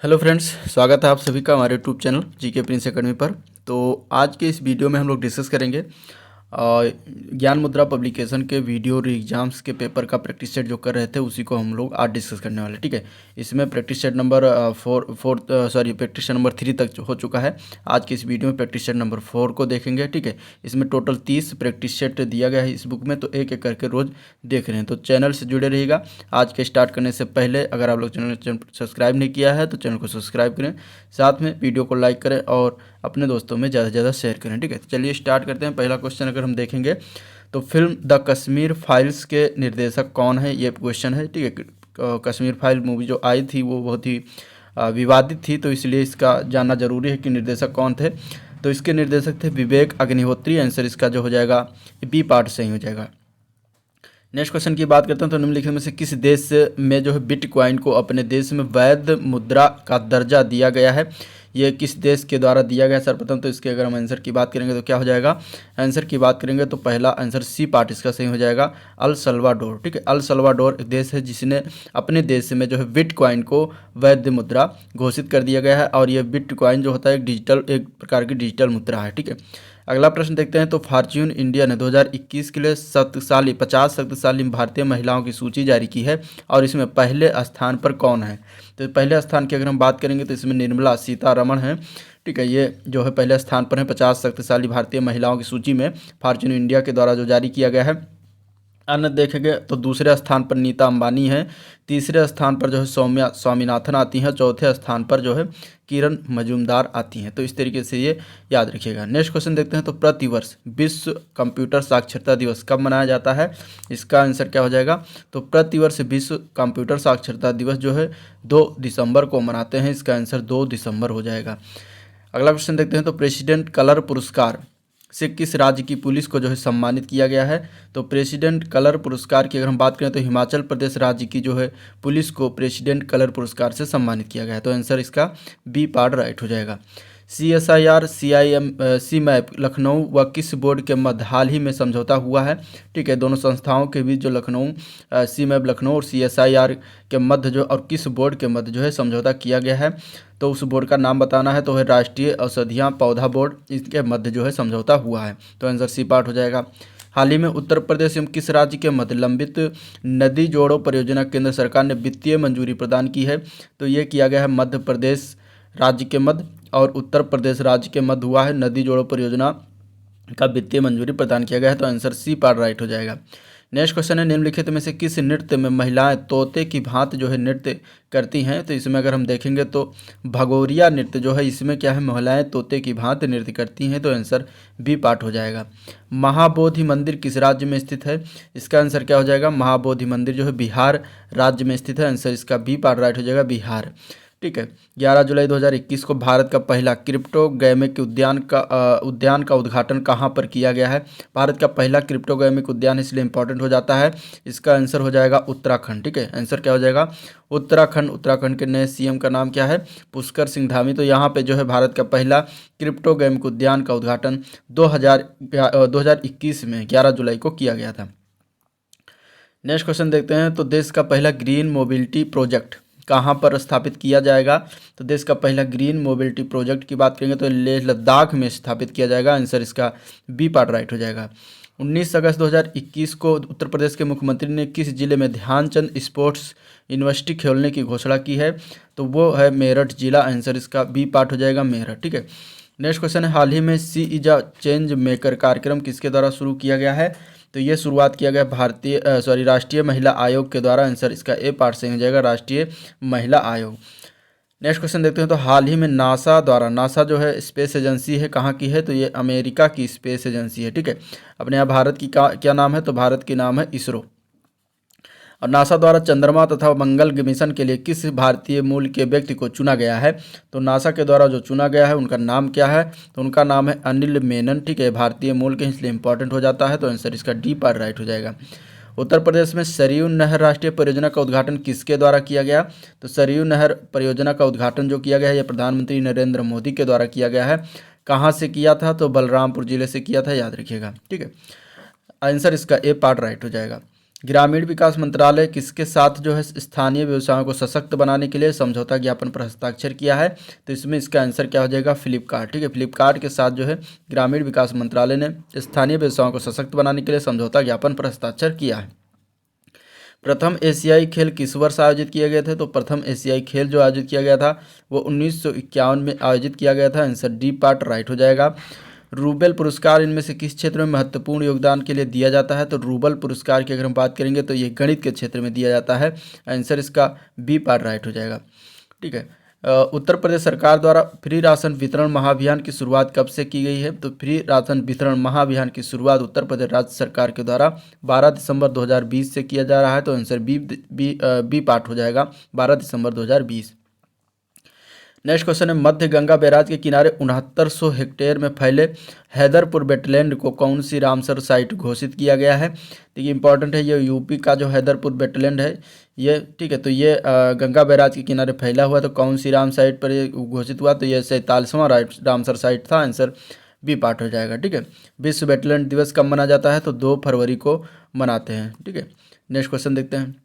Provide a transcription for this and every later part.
Hello friends, स्वागत है आप सभी का हमारे YouTube channel GK Prince academy पर। तो आज के इस वीडियो में हम लोग डिस्कस करेंगे ज्ञान मुद्रा पब्लिकेशन के वीडियो एग्जाम्स के पेपर का प्रैक्टिस सेट जो कर रहे थे उसी को हम लोग आज डिस्कस करने वाले। ठीक है, इसमें practice set number practice set number 3 तक हो चुका है। आज के इस वीडियो में प्रैक्टिस सेट नंबर 4 को देखेंगे। ठीक है, इसमें टोटल 30 प्रैक्टिस सेट दिया गया है इस बुक में, तो एक एक करके रोज देख रहे हैं। तो चैनल से जुड़े रहिएगा। आज के स्टार्ट करने से पहले अगर आप लोग चैनल सब्सक्राइब नहीं किया है तो चैनल को सब्सक्राइब करें, साथ में वीडियो को लाइक करें और अपने दोस्तों में ज़्यादा से ज़्यादा शेयर करें। ठीक है, तो चलिए स्टार्ट करते हैं। पहला क्वेश्चन अगर हम देखेंगे तो फिल्म द कश्मीर फाइल्स के निर्देशक कौन है, ये क्वेश्चन है। ठीक है, कश्मीर फाइल मूवी जो आई थी वो बहुत ही विवादित थी, तो इसलिए इसका जानना जरूरी है कि निर्देशक कौन थे। तो इसके निर्देशक थे विवेक अग्निहोत्री। आंसर इसका जो हो जाएगा बी पार्ट सही हो जाएगा। नेक्स्ट क्वेश्चन की बात करते हैं तो निम्नलिखित में से किस देश में जो है बिटकॉइन को अपने देश में वैध मुद्रा का दर्जा दिया गया है, ये किस देश के द्वारा दिया गया है सर्वप्रथम। तो इसके अगर हम आंसर की बात करेंगे तो क्या हो जाएगा, आंसर की बात करेंगे तो पहला आंसर सी पार्ट इसका सही हो जाएगा, अल सल्वाडोर। ठीक है, अल सल्वाडोर एक देश है जिसने अपने देश में जो है बिटकॉइन को वैध मुद्रा घोषित कर दिया गया है, और ये बिटकॉइन जो होता है एक प्रकार की डिजिटल मुद्रा है। ठीक है, अगला प्रश्न देखते हैं तो फॉर्च्यून इंडिया ने 2021 के लिए 50 शक्तिशाली भारतीय महिलाओं की सूची जारी की है, और इसमें पहले स्थान पर कौन है। तो पहले स्थान की अगर हम बात करेंगे तो इसमें निर्मला सीतारमण है। ठीक है, ये जो है पहले स्थान पर है 50 शक्तिशाली भारतीय महिलाओं की सूची में, फॉर्च्यून इंडिया के द्वारा जो जारी किया गया है। अन्य देखेंगे तो दूसरे स्थान पर नीता अंबानी है, तीसरे स्थान पर जो है सौम्या स्वामीनाथन आती हैं, चौथे स्थान पर जो है किरण मजूमदार आती हैं। तो इस तरीके से ये याद रखिएगा। नेक्स्ट क्वेश्चन देखते हैं तो प्रतिवर्ष विश्व कंप्यूटर साक्षरता दिवस कब मनाया जाता है, इसका आंसर क्या हो जाएगा। तो प्रतिवर्ष विश्व कंप्यूटर साक्षरता दिवस जो है 2 दिसंबर को मनाते हैं, इसका आंसर 2 दिसंबर हो जाएगा। अगला क्वेश्चन देखते हैं तो प्रेसिडेंट कलर पुरस्कार से किस राज्य की पुलिस को जो है सम्मानित किया गया है। तो प्रेसिडेंट कलर पुरस्कार की अगर हम बात करें तो हिमाचल प्रदेश राज्य की जो है पुलिस को प्रेसिडेंट कलर पुरस्कार से सम्मानित किया गया है, तो आंसर इसका बी पार्ट राइट हो जाएगा। CSIR सी मैप लखनऊ व किस बोर्ड के मध्य हाल ही में समझौता हुआ है। ठीक है, दोनों संस्थाओं के बीच जो लखनऊ सी मैप लखनऊ और CSIR के मध्य जो और किस बोर्ड के मध्य जो है समझौता किया गया है, तो उस बोर्ड का नाम बताना है। तो है राष्ट्रीय औषधियाँ पौधा बोर्ड, इसके मध्य जो है समझौता हुआ है, तो आंसर सी पार्ट हो जाएगा। हाल ही में उत्तर प्रदेश एवं किस राज्य के मध्य लंबित नदी जोड़ो परियोजना केंद्र सरकार ने वित्तीय मंजूरी प्रदान की है। तो ये किया गया है मध्य प्रदेश राज्य के मध्य और उत्तर प्रदेश राज्य के मध्य हुआ है, नदी जोड़ो परियोजना का वित्तीय मंजूरी प्रदान किया गया है, तो आंसर सी पार्ट राइट हो जाएगा। नेक्स्ट क्वेश्चन है निम्नलिखित में से किस नृत्य में महिलाएं तोते की भांति जो है नृत्य करती हैं। तो इसमें अगर हम देखेंगे तो भगोरिया नृत्य जो है इसमें क्या है, महिलाएं तोते की भांति नृत्य करती हैं, तो आंसर बी पार्ट हो जाएगा। महाबोधि मंदिर किस राज्य में स्थित है, इसका आंसर क्या हो जाएगा, महाबोधि मंदिर जो है बिहार राज्य में स्थित है, आंसर इसका बी पार्ट राइट हो जाएगा, बिहार। ठीक है, 11 जुलाई 2021 को भारत का पहला क्रिप्टोगैमिक उद्यान का उद्घाटन कहाँ पर किया गया है। भारत का पहला क्रिप्टोगैमिक उद्यान इसलिए इंपॉर्टेंट हो जाता है, इसका आंसर हो जाएगा उत्तराखंड। ठीक है, आंसर क्या हो जाएगा, उत्तराखंड। उत्तराखंड के नए सीएम का नाम क्या है, पुष्कर सिंह धामी। तो यहाँ पे जो है भारत का पहला क्रिप्टोगैमिक उद्यान का उद्घाटन 2021 में 11 जुलाई को किया गया था। नेक्स्ट क्वेश्चन देखते हैं तो देश का पहला ग्रीन मोबिलिटी प्रोजेक्ट कहाँ पर स्थापित किया जाएगा। तो देश का पहला ग्रीन मोबिलिटी प्रोजेक्ट की बात करेंगे तो लेह लद्दाख में स्थापित किया जाएगा, आंसर इसका बी पार्ट राइट हो जाएगा। 19 अगस्त 2021 को उत्तर प्रदेश के मुख्यमंत्री ने किस जिले में ध्यानचंद स्पोर्ट्स यूनिवर्सिटी खोलने की घोषणा की है। तो वो है मेरठ जिला, आंसर इसका बी पार्ट हो जाएगा, मेरठ। ठीक है, नेक्स्ट क्वेश्चन है हाल ही में सी इज अ चेंज मेकर कार्यक्रम किसके द्वारा शुरू किया गया है। तो ये शुरुआत किया गया राष्ट्रीय महिला आयोग के द्वारा, आंसर इसका ए पार्ट से हो जाएगा, राष्ट्रीय महिला आयोग। नेक्स्ट क्वेश्चन देखते हैं तो हाल ही में नासा जो है स्पेस एजेंसी है कहाँ की है। तो ये अमेरिका की स्पेस एजेंसी है। ठीक है, अपने यहाँ भारत की क्या नाम है, तो भारत की नाम है इसरो। और नासा द्वारा चंद्रमा तथा मंगल मिशन के लिए किस भारतीय मूल के व्यक्ति को चुना गया है। तो नासा के द्वारा जो चुना गया है उनका नाम क्या है, तो उनका नाम है अनिल मेनन। ठीक है, भारतीय मूल के इसलिए इंपॉर्टेंट हो जाता है, तो आंसर इसका डी पार्ट राइट हो जाएगा। उत्तर प्रदेश में सरयू नहर राष्ट्रीय परियोजना का उद्घाटन किसके द्वारा किया गया। तो सरयू नहर परियोजना का उद्घाटन जो किया गया है यह प्रधानमंत्री नरेंद्र मोदी के द्वारा किया गया है। कहाँ से किया था, तो बलरामपुर जिले से किया था, याद रखिएगा। ठीक है, आंसर इसका ए पार्ट राइट हो जाएगा। ग्रामीण विकास मंत्रालय किसके साथ जो है स्थानीय व्यवसायों को सशक्त बनाने के लिए समझौता ज्ञापन पर हस्ताक्षर किया है? तो इसमें इसका आंसर क्या हो जाएगा? फ्लिपकार्ट। ठीक है, फ्लिपकार्ट के साथ जो है ग्रामीण विकास मंत्रालय ने स्थानीय व्यवसायों को सशक्त बनाने के लिए समझौता ज्ञापन पर हस्ताक्षर किया है। प्रथम एशियाई खेल किस वर्ष आयोजित किए गए थे? तो प्रथम एशियाई खेल जो आयोजित किया गया था वो 1951 में आयोजित किया गया था। आंसर डी पार्ट राइट हो जाएगा। रूबेल पुरस्कार इनमें से किस क्षेत्र में महत्वपूर्ण योगदान के लिए दिया जाता है? तो रूबेल पुरस्कार की अगर हम बात करेंगे तो ये गणित के क्षेत्र में दिया जाता है। आंसर इसका बी पार्ट राइट हो जाएगा। ठीक है, उत्तर प्रदेश सरकार द्वारा फ्री राशन वितरण महाअभियान की शुरुआत कब से की गई है? तो फ्री राशन वितरण महाअभियान की शुरुआत उत्तर प्रदेश राज्य सरकार के द्वारा 12 दिसंबर 2020 से किया जा रहा है। तो आंसर बी पार्ट हो जाएगा, 12 दिसंबर 2020। नेक्स्ट क्वेश्चन है, मध्य गंगा बैराज के किनारे 6900 हेक्टेयर में फैले हैदरपुर वेटलैंड को कौन सी रामसर साइट घोषित किया गया है? तो ये इंपॉर्टेंट है, ये यूपी का जो हैदरपुर वेटलैंड है ये। ठीक है, तो ये गंगा बैराज के किनारे फैला हुआ, तो कौन सी राम साइट पर ये घोषित हुआ? तो ये 47वां रामसर साइट था। आंसर बी पार्ट हो जाएगा। ठीक है, विश्व वेटलैंड दिवस कब मनाया जाता है? तो 2 फरवरी को मनाते हैं। ठीक है, नेक्स्ट क्वेश्चन देखते हैं।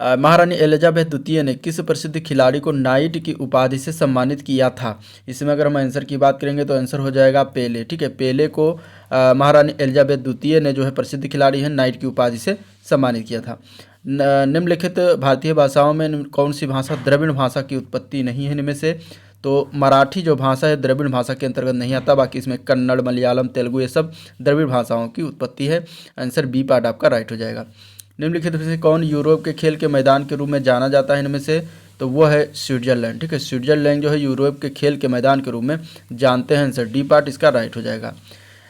महारानी एलिजाबेथ द्वितीय ने किस प्रसिद्ध खिलाड़ी को नाइट की उपाधि से सम्मानित किया था? इसमें अगर हम आंसर की बात करेंगे तो आंसर हो जाएगा पेले। ठीक है, पेले को महारानी एलिजाबेथ द्वितीय ने जो है प्रसिद्ध खिलाड़ी है नाइट की उपाधि से सम्मानित किया था। निम्नलिखित भारतीय भाषाओं में कौन सी भाषा द्रविड़ भाषा की उत्पत्ति नहीं है? इनमें से तो मराठी जो भाषा है द्रविड़ भाषा के अंतर्गत नहीं आता, बाकी इसमें कन्नड़, मलयालम, तेलुगु ये सब द्रविड़ भाषाओं की उत्पत्ति है। आंसर बी पार्ट आपका राइट हो जाएगा। निम्नलिखित में से कौन यूरोप के खेल के मैदान के रूप में जाना जाता है? इनमें से तो वो है स्विट्जरलैंड। ठीक है, स्विट्जरलैंड जो है यूरोप के खेल के मैदान के रूप में जानते हैं। आंसर डी पार्ट इसका राइट हो जाएगा।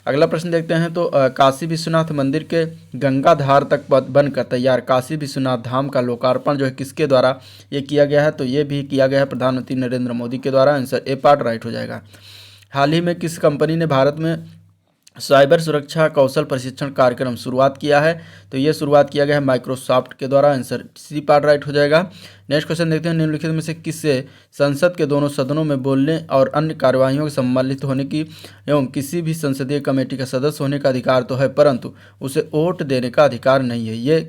अगला प्रश्न देखते हैं। तो काशी विश्वनाथ मंदिर के गंगाधार तक बनकर तैयार काशी विश्वनाथ धाम का लोकार्पण जो है किसके द्वारा ये किया गया है? तो ये भी किया गया है प्रधानमंत्री नरेंद्र मोदी के द्वारा। आंसर ए पार्ट राइट हो जाएगा। हाल ही में किस कंपनी ने भारत में साइबर सुरक्षा कौशल प्रशिक्षण कार्यक्रम शुरुआत किया है? तो ये शुरुआत किया गया है माइक्रोसॉफ्ट के द्वारा। आंसर सी पार्ट राइट हो जाएगा। नेक्स्ट क्वेश्चन देखते हैं। निम्नलिखित में से किससे संसद के दोनों सदनों में बोलने और अन्य कार्यवाहियों में सम्मिलित होने की एवं किसी भी संसदीय कमेटी का सदस्य होने का अधिकार तो है, परंतु उसे वोट देने का अधिकार नहीं है? ये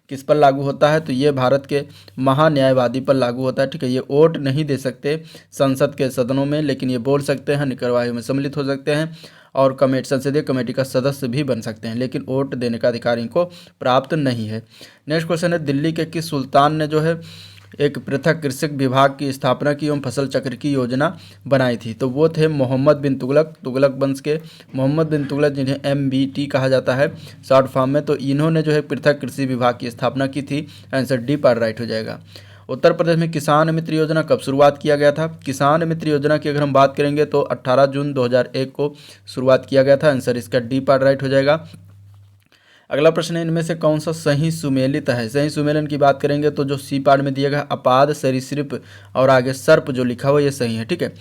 किस पर लागू होता है? तो ये भारत के महान्यायवादी पर लागू होता है। ठीक है, ये वोट नहीं दे सकते संसद के सदनों में, लेकिन ये बोल सकते हैं, अन्य कार्यवाहियों में सम्मिलित हो सकते हैं और संसदीय कमेटी का सदस्य भी बन सकते हैं, लेकिन वोट देने का अधिकार इनको प्राप्त नहीं है। नेक्स्ट क्वेश्चन है, दिल्ली के किस सुल्तान ने जो है एक पृथक कृषि विभाग की स्थापना की एवं फसल चक्र की योजना बनाई थी? तो वो थे मोहम्मद बिन तुगलक वंश के मोहम्मद बिन तुगलक, जिन्हें MBT कहा जाता है शॉर्ट फॉर्म में। तो इन्होंने जो है पृथक कृषि विभाग की स्थापना की थी। आंसर डी पर राइट हो जाएगा। उत्तर प्रदेश में किसान मित्र योजना कब शुरुआत किया गया था? किसान मित्र योजना की अगर हम बात करेंगे तो 18 जून 2001 को शुरुआत किया गया था। आंसर इसका डी पार्ट राइट हो जाएगा। अगला प्रश्न है, इनमें से कौन सा सही सुमेलित है? सही सुमेलन की बात करेंगे तो जो सी पार्ट में दिया गया अपाद, सरीसृप और आगे सर्प जो लिखा हुआ ये सही है। ठीक है,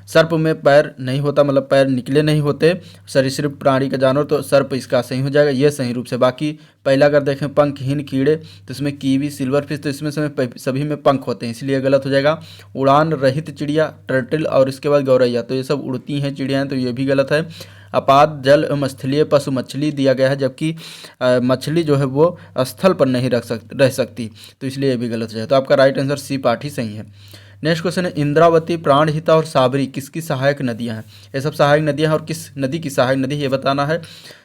सर्प में पैर नहीं होता, मतलब पैर निकले नहीं होते, सरीसृप प्राणी का जानवर, तो सर्प इसका सही हो जाएगा, ये सही रूप से। बाकी पहला अगर देखें पंखहीन कीड़े तो इसमें कीवी, सिल्वर फिश, तो इसमें सभी में पंख होते हैं, इसलिए गलत हो जाएगा। उड़ान रहित चिड़िया टर्टल और इसके बाद गौरैया, तो ये सब उड़ती हैं चिड़ियाँ, तो ये भी गलत है। अपाद, जल एवं स्थलीय पशु मछली दिया गया है, जबकि मछली जो है वो स्थल पर नहीं रह सकती, तो इसलिए ये भी गलत हो जाए। तो आपका राइट आंसर सी पार्ट ही सही है। नेक्स्ट क्वेश्चन है, इंद्रावती, प्राणहिता और साबरी किसकी सहायक नदियां हैं? ये सब सहायक नदियां हैं और किस नदी की सहायक नदी है ये बताना है।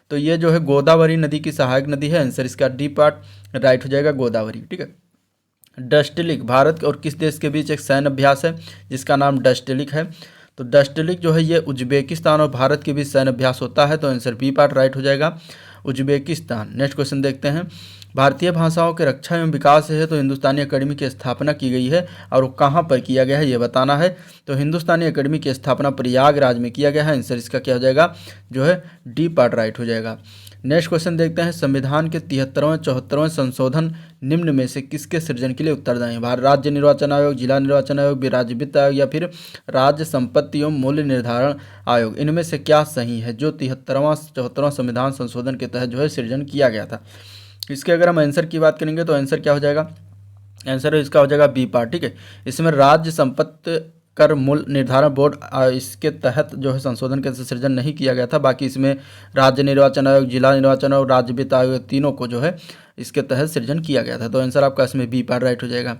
तो ये जो है गोदावरी नदी की सहायक नदी है। आंसर इसका डी पार्ट राइट हो जाएगा, गोदावरी। ठीक है, डस्टलिक भारत और किस देश के बीच एक सैन्य अभ्यास है जिसका नाम डस्टलिक है? तो डस्टलिक जो है ये उज्बेकिस्तान और भारत के बीच सैन्य अभ्यास होता है, तो आंसर बी पार्ट राइट हो जाएगा, उज्बेकिस्तान। नेक्स्ट क्वेश्चन देखते हैं। भारतीय भाषाओं के रक्षा एवं विकास है तो हिंदुस्तानी अकेडमी की स्थापना की गई है और वो कहाँ पर किया गया है ये बताना है। तो हिंदुस्तानी अकेडमी की स्थापना प्रयागराज में किया गया है। आंसर इसका क्या हो जाएगा, जो है डी पार्ट राइट हो जाएगा। नेक्स्ट क्वेश्चन देखते हैं, संविधान के 73वें 74वें संशोधन निम्न में से किसके सृजन के लिए उत्तरदायी है? राज्य निर्वाचन आयोग, जिला निर्वाचन आयोग, राज्य वित्त आयोग या फिर राज्य संपत्ति एवं मूल्य निर्धारण आयोग, इनमें से क्या सही है जो 73वां 74वां संविधान संशोधन के तहत जो है सृजन किया गया था? इसके अगर हम आंसर की बात करेंगे तो आंसर क्या हो जाएगा, आंसर इसका हो जाएगा बी पार्ट। ठीक है, इसमें राज्य संपत्ति कर मूल्य निर्धारण बोर्ड इसके तहत जो है संशोधन का सृजन नहीं किया गया था। बाकी इसमें राज्य निर्वाचन आयोग, जिला निर्वाचन आयोग, राज्य वित्त आयोग तीनों को जो है इसके तहत सृजन किया गया था। तो आंसर आपका इसमें बी पार्ट राइट हो जाएगा।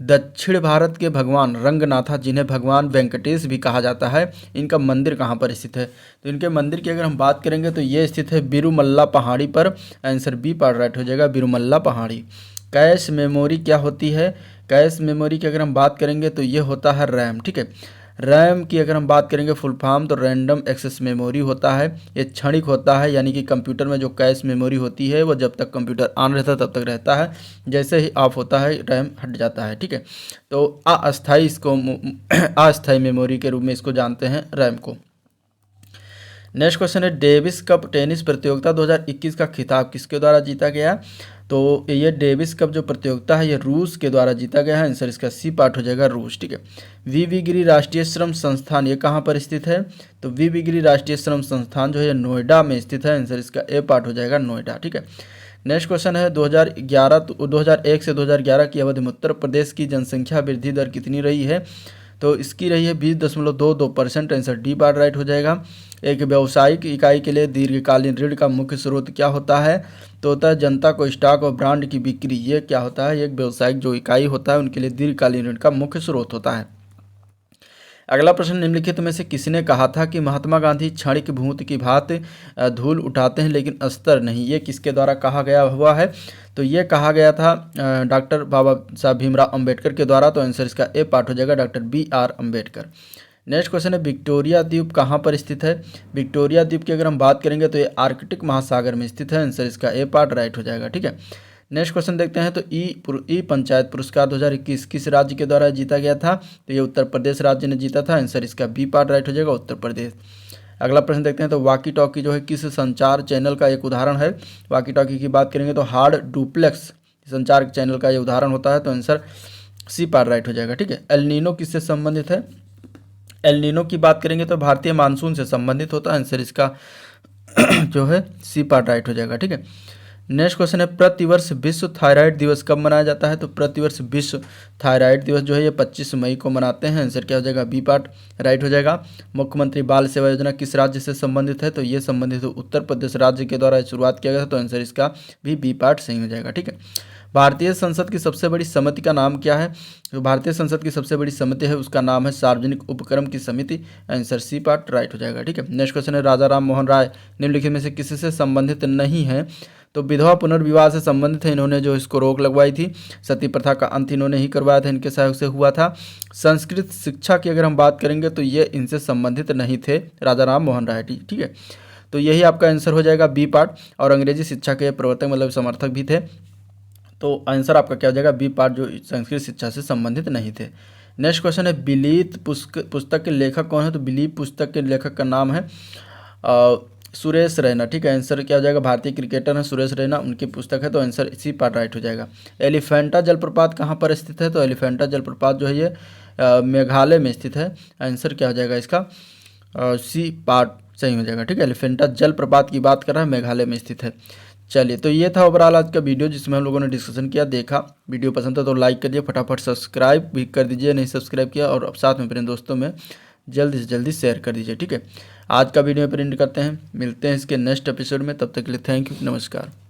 दक्षिण भारत के भगवान रंगनाथा, जिन्हें भगवान वेंकटेश भी कहा जाता है, इनका मंदिर कहाँ पर स्थित है? तो इनके मंदिर की अगर हम बात करेंगे तो ये स्थित है बिरुमल्ला पहाड़ी पर। आंसर बी पार्ट राइट हो जाएगा, बिरुमल्ला पहाड़ी। कैश मेमोरी क्या होती है? कैश मेमोरी की अगर हम बात करेंगे तो ये होता है रैम, ठीक है। रैम की अगर हम बात करेंगे फुल फॉर्म तो रैंडम एक्सेस मेमोरी होता है। ये क्षणिक होता है, यानी कि कंप्यूटर में जो कैश मेमोरी होती है वो जब तक कंप्यूटर ऑन रहता है तब तक रहता है, जैसे ही ऑफ होता है रैम हट जाता है, ठीक है। तो अस्थाई इसको अस्थाई मेमोरी के रूप में इसको जानते हैं रैम को। नेक्स्ट क्वेश्चन है डेविस कप टेनिस प्रतियोगिता 2021 का खिताब किसके द्वारा जीता गया? तो ये डेविस कप जो प्रतियोगिता है ये रूस के द्वारा जीता गया है। आंसर इसका सी पार्ट हो जाएगा, रूस, ठीक है। वी गिरी राष्ट्रीय श्रम संस्थान ये कहाँ पर स्थित है? तो वी गिरी राष्ट्रीय श्रम संस्थान जो है नोएडा में स्थित है। आंसर इसका ए पार्ट हो जाएगा, नोएडा, ठीक है। नेक्स्ट क्वेश्चन है 2001 से 2011 की अवधि में उत्तर प्रदेश की जनसंख्या वृद्धि दर कितनी रही है? तो इसकी रही है 20.22%। आंसर डी पार्ट राइट हो जाएगा। एक व्यावसायिक इकाई के लिए दीर्घकालीन ऋण का मुख्य स्रोत क्या होता है? तो होता है जनता को स्टॉक और ब्रांड की बिक्री। ये क्या होता है? एक व्यावसायिक जो इकाई होता है उनके लिए दीर्घकालीन ऋण का मुख्य स्रोत होता है। अगला प्रश्न, निम्नलिखित में से किसने कहा था कि महात्मा गांधी क्षणिक भूत की भांति धूल उठाते हैं लेकिन अस्तर नहीं? ये किसके द्वारा कहा गया हुआ है? तो ये कहा गया था डॉक्टर बाबा साहब भीमराव अंबेडकर के द्वारा। तो आंसर इसका ए पार्ट हो जाएगा, doctor BR Ambedkar. Next question है विक्टोरिया द्वीप कहाँ पर स्थित है? विक्टोरिया द्वीप की अगर हम बात करेंगे तो ये आर्कटिक महासागर में स्थित है। आंसर इसका ए पार्ट राइट हो जाएगा, ठीक है। नेक्स्ट क्वेश्चन देखते हैं तो ई पंचायत पुरस्कार 2021 किस राज्य के द्वारा जीता गया था? तो ये उत्तर प्रदेश राज्य ने जीता था। आंसर इसका बी पार्ट राइट हो जाएगा, उत्तर प्रदेश। अगला प्रश्न देखते हैं तो वाकी टॉकी जो है किस संचार चैनल का एक उदाहरण है? वाकी टॉकी की बात करेंगे तो हार्ड डुप्लेक्स संचार चैनल का ये उदाहरण होता है। तो आंसर सी पार्ट राइट हो जाएगा, ठीक है। एल नीनो किससे संबंधित है? एल नीनो की बात करेंगे तो भारतीय मानसून से संबंधित होता है। आंसर इसका जो है सी पार्ट राइट हो जाएगा, ठीक है। नेक्स्ट क्वेश्चन है प्रतिवर्ष विश्व थायराइड दिवस कब मनाया जाता है? तो प्रतिवर्ष विश्व थायराइड दिवस जो है ये 25 मई को मनाते हैं। आंसर क्या हो जाएगा? बी पार्ट राइट हो जाएगा। मुख्यमंत्री बाल सेवा योजना किस राज्य से संबंधित है? तो ये संबंधित उत्तर प्रदेश राज्य के द्वारा शुरुआत किया गया था। तो आंसर इसका भी बी पार्ट सही हो जाएगा, ठीक है। भारतीय संसद की सबसे बड़ी समिति का नाम क्या है? तो भारतीय संसद की सबसे बड़ी समिति है उसका नाम है सार्वजनिक उपक्रम की समिति। आंसर सी पार्ट राइट हो जाएगा, ठीक है। नेक्स्ट क्वेश्चन है राजा राम मोहन राय निम्नलिखित में से किसी से संबंधित नहीं है? तो विधवा पुनर्विवाह से संबंधित है, इन्होंने जो इसको रोक लगवाई थी। सती प्रथा का अंत इन्होंने ही करवाया था, इनके सहयोग से हुआ था। संस्कृत शिक्षा की अगर हम बात करेंगे तो ये इनसे संबंधित नहीं थे, राजा राम मोहन राय, ठीक है। तो यही आपका आंसर हो जाएगा बी पार्ट। और अंग्रेजी शिक्षा के प्रवर्तक मतलब समर्थक भी थे। तो आंसर आपका क्या हो जाएगा? बी पार्ट, जो संस्कृत शिक्षा से संबंधित नहीं थे। नेक्स्ट क्वेश्चन है बिलीत पुस्तक के लेखक कौन है? तो बिलीत पुस्तक के लेखक का नाम है सुरेश रैना, ठीक है। आंसर क्या हो जाएगा? भारतीय क्रिकेटर हैं सुरेश रैना, उनकी पुस्तक है। तो आंसर इसी पार्ट राइट हो जाएगा। एलिफेंटा जलप्रपात कहाँ पर स्थित है? तो एलिफेंटा जलप्रपात जो है ये मेघालय में स्थित है। आंसर क्या हो जाएगा इसका? सी पार्ट सही हो जाएगा, ठीक है। एलिफेंटा जलप्रपात की बात कर रहा है, मेघालय में स्थित है। चलिए, तो ये था ओवरऑल आज का वीडियो जिसमें हम लोगों ने डिस्कशन किया, देखा। वीडियो पसंद है तो लाइक करिए, फटाफट सब्सक्राइब भी कर दीजिए नहीं सब्सक्राइब किया, और साथ में अपने दोस्तों में जल्दी से जल्दी शेयर कर दीजिए, ठीक है। आज का वीडियो पर एंड करते हैं, मिलते हैं इसके नेक्स्ट एपिसोड में। तब तक के लिए थैंक यू, नमस्कार।